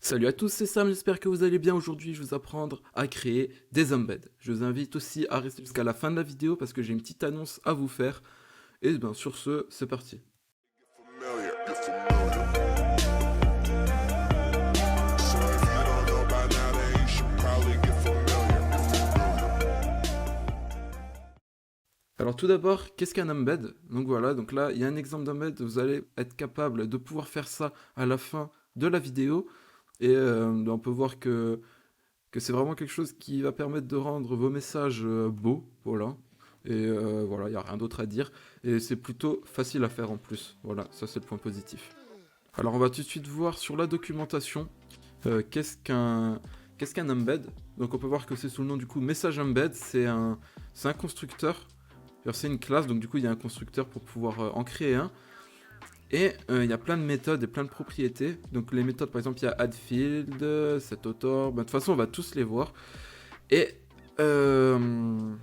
Salut à tous, c'est Sam, j'espère que vous allez bien. Aujourd'hui, je vais vous apprendre à créer des embeds. Je vous invite aussi à rester jusqu'à la fin de la vidéo parce que j'ai une petite annonce à vous faire. Et ben sur ce, c'est parti. Alors tout d'abord, qu'est-ce qu'un embed? Donc voilà, donc là, il y a un exemple d'embed, vous allez être capable de pouvoir faire ça à la fin de la vidéo. Et on peut voir que c'est vraiment quelque chose qui va permettre de rendre vos messages beaux, voilà. Et voilà, il n'y a rien d'autre à dire. Et c'est plutôt facile à faire en plus. Voilà, ça c'est le point positif. Alors on va tout de suite voir sur la documentation qu'est-ce qu'un embed. Donc on peut voir que c'est sous le nom du coup message embed, c'est un constructeur. C'est une classe, donc du coup il y a un constructeur pour pouvoir en créer un. Et il y a plein de méthodes et plein de propriétés. Donc les méthodes, par exemple, il y a addField, setAuthor. De toute façon, on va tous les voir. Et, euh,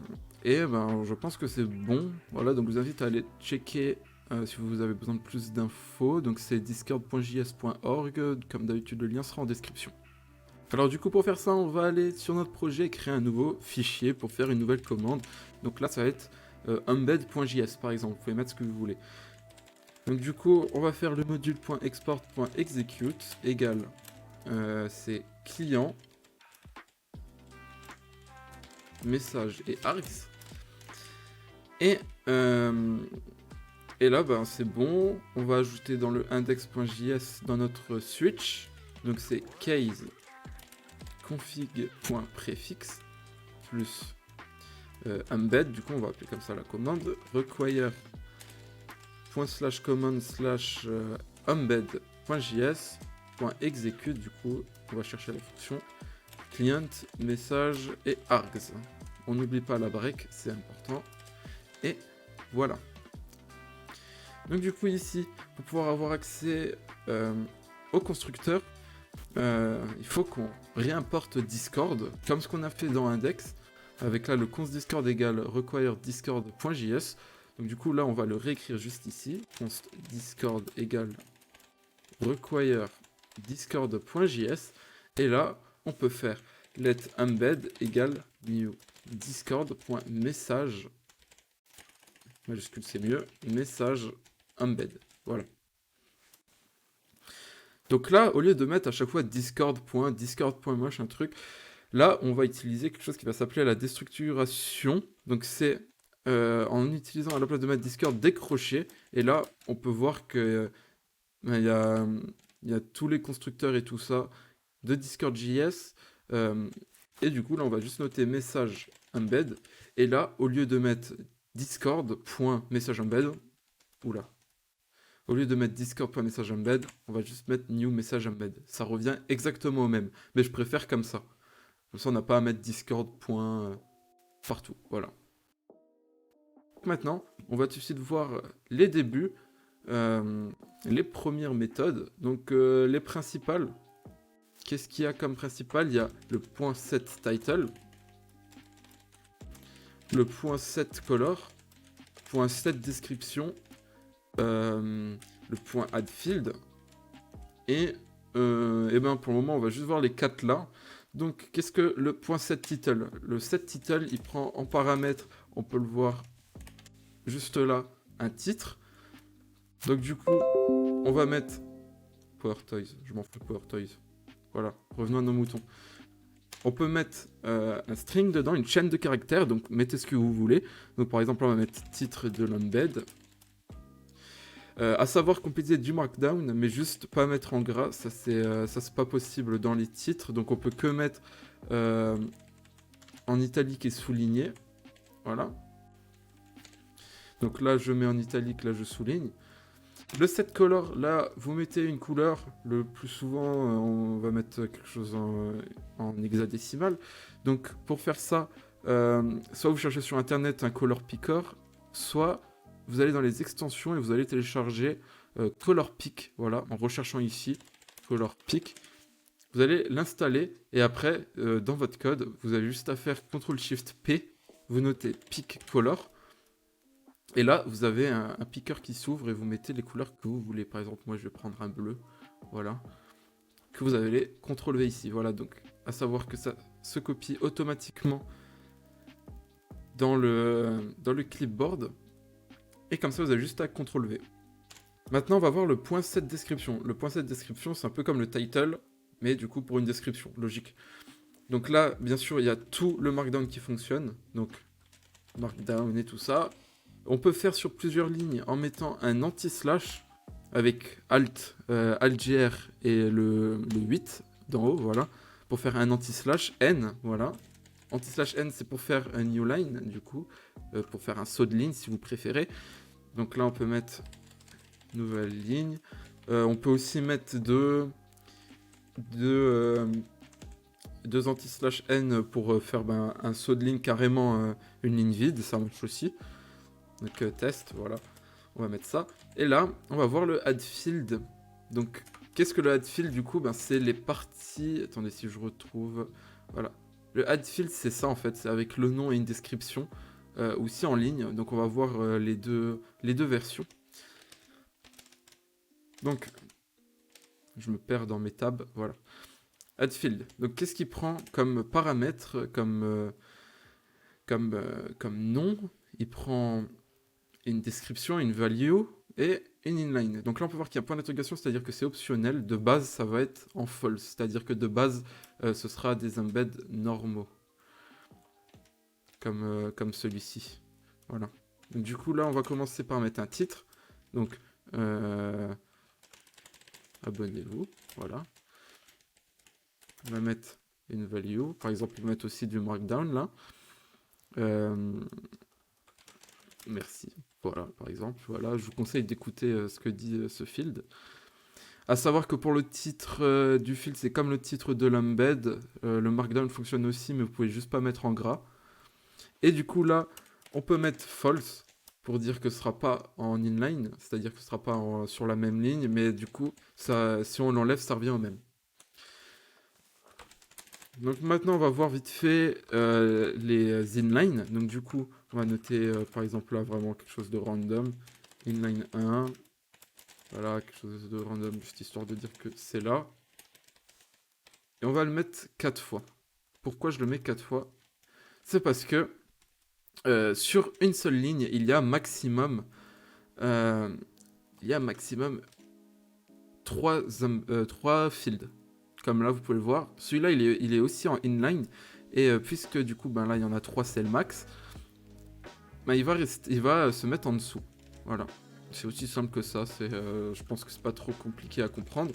et je pense que c'est bon. Voilà, donc je vous invite à aller checker si vous avez besoin de plus d'infos. Donc c'est discord.js.org. Comme d'habitude, le lien sera en description. Alors du coup, pour faire ça, on va aller sur notre projet et créer un nouveau fichier pour faire une nouvelle commande. Donc là, ça va être embed.js par exemple. Vous pouvez mettre ce que vous voulez. Donc du coup, on va faire le module.export.execute égale, c'est client, message et args. Et, euh, et là, ben, c'est bon. On va ajouter dans le index.js dans notre switch. Donc c'est case config.prefix plus embed. Du coup, on va appeler comme ça la commande. Require /command/ embed.js.execute. Du coup, on va chercher la fonction client, message et args. On n'oublie pas la break, c'est important. Et voilà. Donc du coup ici, pour pouvoir avoir accès au constructeur, il faut qu'on réimporte Discord, comme ce qu'on a fait dans index, avec là le const discord égale require discord.js. Donc du coup là on va le réécrire juste ici, const discord égale require discord.js, et là on peut faire let embed égale new discord.message, majuscule c'est mieux, message embed, voilà. Donc là, au lieu de mettre à chaque fois discord.machin truc, là, on va utiliser quelque chose qui va s'appeler la déstructuration. Donc c'est en utilisant à la place de mettre discord décroché. Et là, on peut voir que il y a tous les constructeurs et tout ça de Discord.js. Et du coup, là, on va juste noter message embed. Et là, au lieu de mettre discord.messageembed, oula. Au lieu de mettre discord.messageembed, on va juste mettre new message embed. Ça revient exactement au même. Mais je préfère comme ça. Comme ça, on n'a pas à mettre discord. Partout. Voilà. Maintenant, on va tout de suite voir les débuts, les premières méthodes. Donc, les principales. Qu'est-ce qu'il y a comme principal? Il y a le .setTitle, le .setColor, .setDescription, le .addField. Et ben pour le moment, on va juste voir les 4 là. Donc, qu'est-ce que le .setTitle? Le setTitle, il prend en paramètre, on peut le voir juste là, un titre. Donc, du coup, on va mettre PowerToys. Je m'en fous de PowerToys. Voilà, revenons à nos moutons. On peut mettre un string dedans, une chaîne de caractères. Donc, mettez ce que vous voulez. Donc, par exemple, on va mettre titre de l'embed. À savoir qu'on peut utiliser du markdown, mais juste pas mettre en gras, ça c'est pas possible dans les titres, donc on peut que mettre en italique et souligné, voilà. Donc là je mets en italique, là je souligne. Le set color, là vous mettez une couleur, le plus souvent on va mettre quelque chose en hexadécimal. Donc pour faire ça, soit vous cherchez sur internet un color picker, soit vous allez dans les extensions et vous allez télécharger Color Pick, voilà, en recherchant ici Color Pick. Vous allez l'installer et après, dans votre code, vous avez juste à faire CTRL-SHIFT-P, vous notez Pick Color, et là, vous avez un picker qui s'ouvre et vous mettez les couleurs que vous voulez. Par exemple, moi, je vais prendre un bleu, voilà. que vous avez les CTRL-V ici. Voilà, donc à savoir que ça se copie automatiquement dans le clipboard. Et comme ça, vous avez juste à CTRL-V. Maintenant, on va voir le point 7 description. Le point 7 description, c'est un peu comme le title, mais du coup pour une description, logique. Donc là, bien sûr, il y a tout le Markdown qui fonctionne. Donc, Markdown et tout ça. On peut faire sur plusieurs lignes en mettant un anti-slash avec Alt-GR et le 8 d'en haut, voilà. Pour faire un anti-slash N, voilà. Anti-slash N, c'est pour faire un new line, du coup. Pour faire un saut de ligne, si vous préférez. Donc là, on peut mettre nouvelle ligne. On peut aussi mettre deux anti-slash N pour faire un saut de ligne carrément une ligne vide, ça marche aussi. Donc test, voilà, on va mettre ça. Et là, on va voir le add field. Donc, qu'est-ce que le add field du coup? C'est les parties... Attendez si je retrouve... Voilà. Le add field, c'est ça en fait, c'est avec le nom et une description, aussi en ligne. Donc on va voir les deux versions. Donc, je me perds dans mes tabs, voilà. Add field. Donc, qu'est-ce qu'il prend comme paramètre, comme nom? Il prend une description, une value et une inline. Donc là, on peut voir qu'il y a un point d'interrogation, c'est-à-dire que c'est optionnel. De base, ça va être en false, c'est-à-dire que de base, ce sera des embeds normaux, comme celui-ci. Voilà. Donc, du coup, là, on va commencer par mettre un titre. Donc, abonnez-vous, voilà. On va mettre une value. Par exemple, on va mettre aussi du markdown là. Merci. Voilà, par exemple. Voilà, je vous conseille d'écouter ce que dit ce field. À savoir que pour le titre du field, c'est comme le titre de l'embed. Le markdown fonctionne aussi, mais vous pouvez juste pas mettre en gras. Et du coup, là, on peut mettre false pour dire que ce sera pas en inline, c'est-à-dire que ce sera pas sur la même ligne, mais du coup, ça, si on l'enlève, ça revient au même. Donc maintenant, on va voir vite fait les inlines. Donc du coup, on va noter par exemple là vraiment quelque chose de random. Inline 1. Voilà, quelque chose de random, juste histoire de dire que c'est là. Et on va le mettre 4 fois. Pourquoi je le mets 4 fois? C'est parce que sur une seule ligne, il y a maximum 3 fields. Comme là, vous pouvez le voir. Celui-là, il est aussi en inline. Et puisque du coup, là, il y en a 3, c'est le max. Il va se mettre en dessous. Voilà. C'est aussi simple que ça. Je pense que c'est pas trop compliqué à comprendre.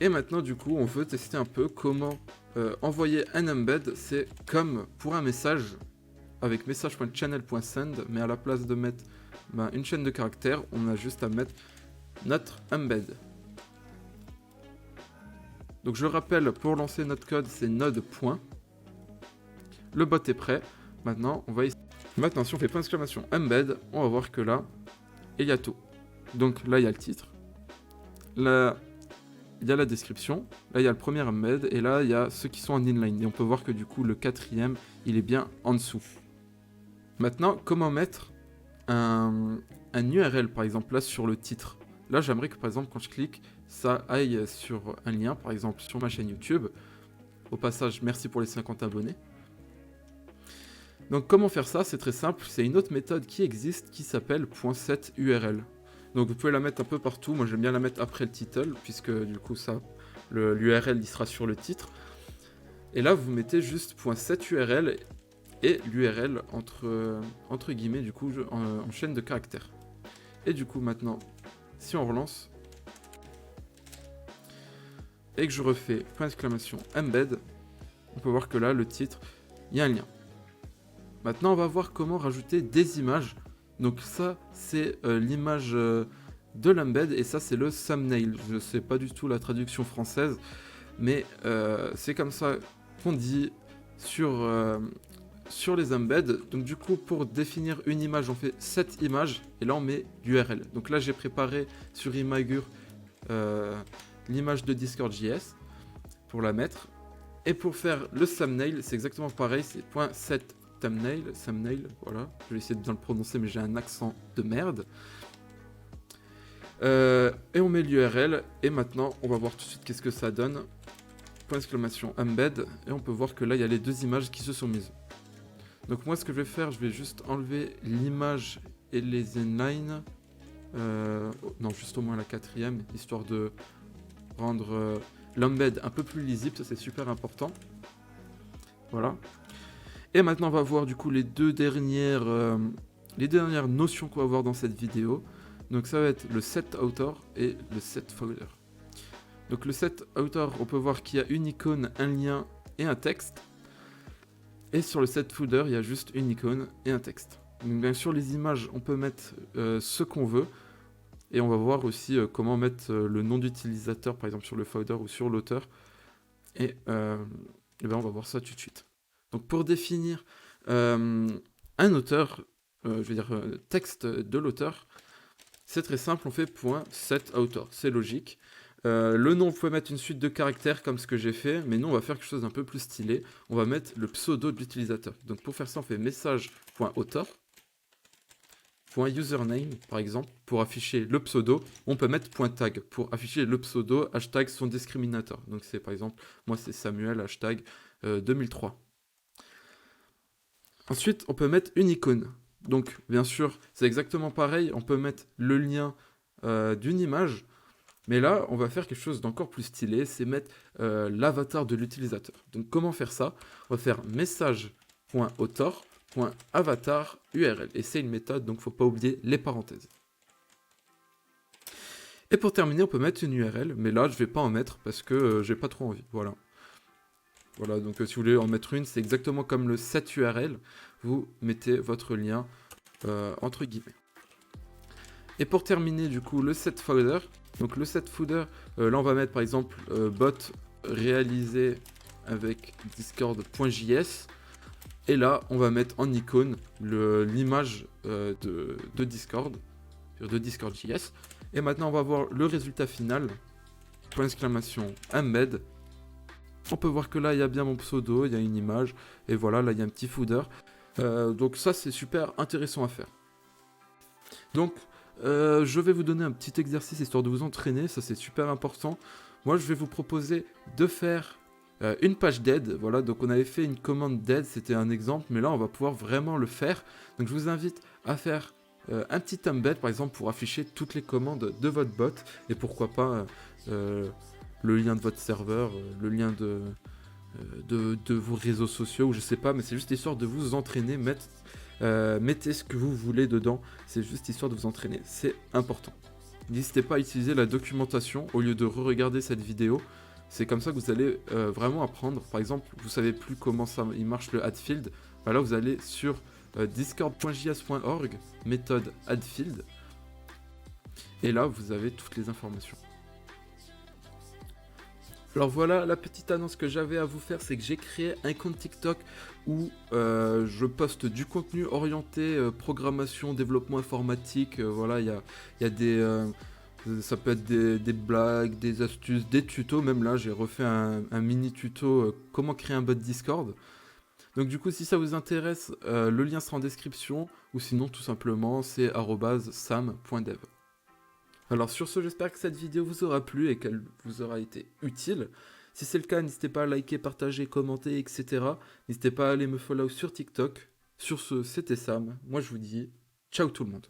Et maintenant, du coup, on veut tester un peu comment envoyer un embed. C'est comme pour un message avec message.channel.send. Mais à la place de mettre une chaîne de caractères, on a juste à mettre notre embed. Donc je rappelle, pour lancer notre code, c'est node. Le bot est prêt. Maintenant, Maintenant, si on fait point d'exclamation embed, on va voir que là, il y a tout. Donc là, il y a le titre. Là, il y a la description. Là, il y a le premier embed. Et là, il y a ceux qui sont en inline. Et on peut voir que du coup, le quatrième, il est bien en dessous. Maintenant, comment mettre un URL, par exemple, là, sur le titre? Là, j'aimerais que, par exemple, quand je clique, ça aille sur un lien, par exemple, sur ma chaîne YouTube. Au passage, merci pour les 50 abonnés. Donc, comment faire ça? C'est très simple. C'est une autre méthode qui existe qui s'appelle .setURL. Donc, vous pouvez la mettre un peu partout. Moi, j'aime bien la mettre après le title, puisque du coup, l'URL, il sera sur le titre. Et là, vous mettez juste .setURL et l'URL entre guillemets, du coup, en chaîne de caractères. Et du coup, maintenant, si on relance et que je refais point d'exclamation embed, on peut voir que là, le titre, il y a un lien. Maintenant, on va voir comment rajouter des images. Donc ça, c'est l'image de l'embed et ça, c'est le thumbnail. Je ne sais pas du tout la traduction française, mais c'est comme ça qu'on dit sur les embeds. Donc du coup, pour définir une image, on fait cette image et là, on met l'URL. Donc là, j'ai préparé sur Imagur l'image de Discord.js pour la mettre. Et pour faire le thumbnail, c'est exactement pareil, c'est .setThumbnail, voilà, je vais essayer de bien le prononcer mais j'ai un accent de merde. Et on met l'URL, et maintenant on va voir tout de suite qu'est-ce que ça donne. Point d'exclamation embed, et on peut voir que là il y a les deux images qui se sont mises. Donc moi ce que je vais faire, je vais juste enlever l'image et les inlines. Non, juste au moins la quatrième, histoire de rendre l'embed un peu plus lisible, ça c'est super important. Voilà. Et maintenant on va voir du coup les deux dernières notions qu'on va voir dans cette vidéo. Donc ça va être le set author et le set folder. Donc le set author, on peut voir qu'il y a une icône, un lien et un texte. Et sur le set folder, il y a juste une icône et un texte. Donc bien sûr les images, on peut mettre ce qu'on veut. Et on va voir aussi comment mettre le nom d'utilisateur, par exemple sur le folder ou sur l'auteur. Et ben on va voir ça tout de suite. Donc pour définir un auteur, je veux dire texte de l'auteur, c'est très simple, on fait .setAuthor, c'est logique. Le nom, vous pouvez mettre une suite de caractères comme ce que j'ai fait, mais nous on va faire quelque chose d'un peu plus stylé. On va mettre le pseudo de l'utilisateur. Donc pour faire ça, on fait message.author. .username par exemple, pour afficher le pseudo, on peut mettre .tag pour afficher le pseudo, hashtag son discriminateur. Donc c'est par exemple, moi c'est Samuel, hashtag 2003. Ensuite, on peut mettre une icône. Donc bien sûr, c'est exactement pareil, on peut mettre le lien d'une image, mais là, on va faire quelque chose d'encore plus stylé, c'est mettre l'avatar de l'utilisateur. Donc comment faire ça? On va faire message.author .avatar URL. Et c'est une méthode, donc faut pas oublier les parenthèses. Et pour terminer, on peut mettre une URL, mais là, je vais pas en mettre parce que j'ai pas trop envie. Voilà. Voilà, donc si vous voulez en mettre une, c'est exactement comme le set URL. Vous mettez votre lien entre guillemets. Et pour terminer, du coup, le set folder. Donc le set folder, là, on va mettre par exemple bot réalisé avec discord.js. Et là, on va mettre en icône l'image de Discord, de Discord.js. Et maintenant, on va voir le résultat final. Point d'exclamation embed. On peut voir que là, il y a bien mon pseudo, il y a une image. Et voilà, là, il y a un petit footer. Donc ça, c'est super intéressant à faire. Donc, je vais vous donner un petit exercice histoire de vous entraîner. Ça, c'est super important. Moi, je vais vous proposer de faire une page dead, voilà, donc on avait fait une commande dead, c'était un exemple, mais là on va pouvoir vraiment le faire. Donc je vous invite à faire un petit embed par exemple pour afficher toutes les commandes de votre bot, et pourquoi pas le lien de votre serveur, le lien de vos réseaux sociaux, ou je sais pas, mais c'est juste histoire de vous entraîner, mettez ce que vous voulez dedans, c'est juste histoire de vous entraîner, c'est important. N'hésitez pas à utiliser la documentation au lieu de re-regarder cette vidéo. C'est comme ça que vous allez vraiment apprendre. Par exemple, vous savez plus comment il marche le add field. Bah là, vous allez sur discord.js.org, méthode add field. Et là, vous avez toutes les informations. Alors voilà, la petite annonce que j'avais à vous faire, c'est que j'ai créé un compte TikTok où je poste du contenu orienté programmation, développement informatique. Voilà, il y a des... ça peut être des blagues, des astuces, des tutos. Même là, j'ai refait un mini tuto comment créer un bot Discord. Donc du coup, si ça vous intéresse, le lien sera en description. Ou sinon, tout simplement, c'est @sam.dev. Alors sur ce, j'espère que cette vidéo vous aura plu et qu'elle vous aura été utile. Si c'est le cas, n'hésitez pas à liker, partager, commenter, etc. N'hésitez pas à aller me follow sur TikTok. Sur ce, c'était Sam. Moi, je vous dis ciao tout le monde.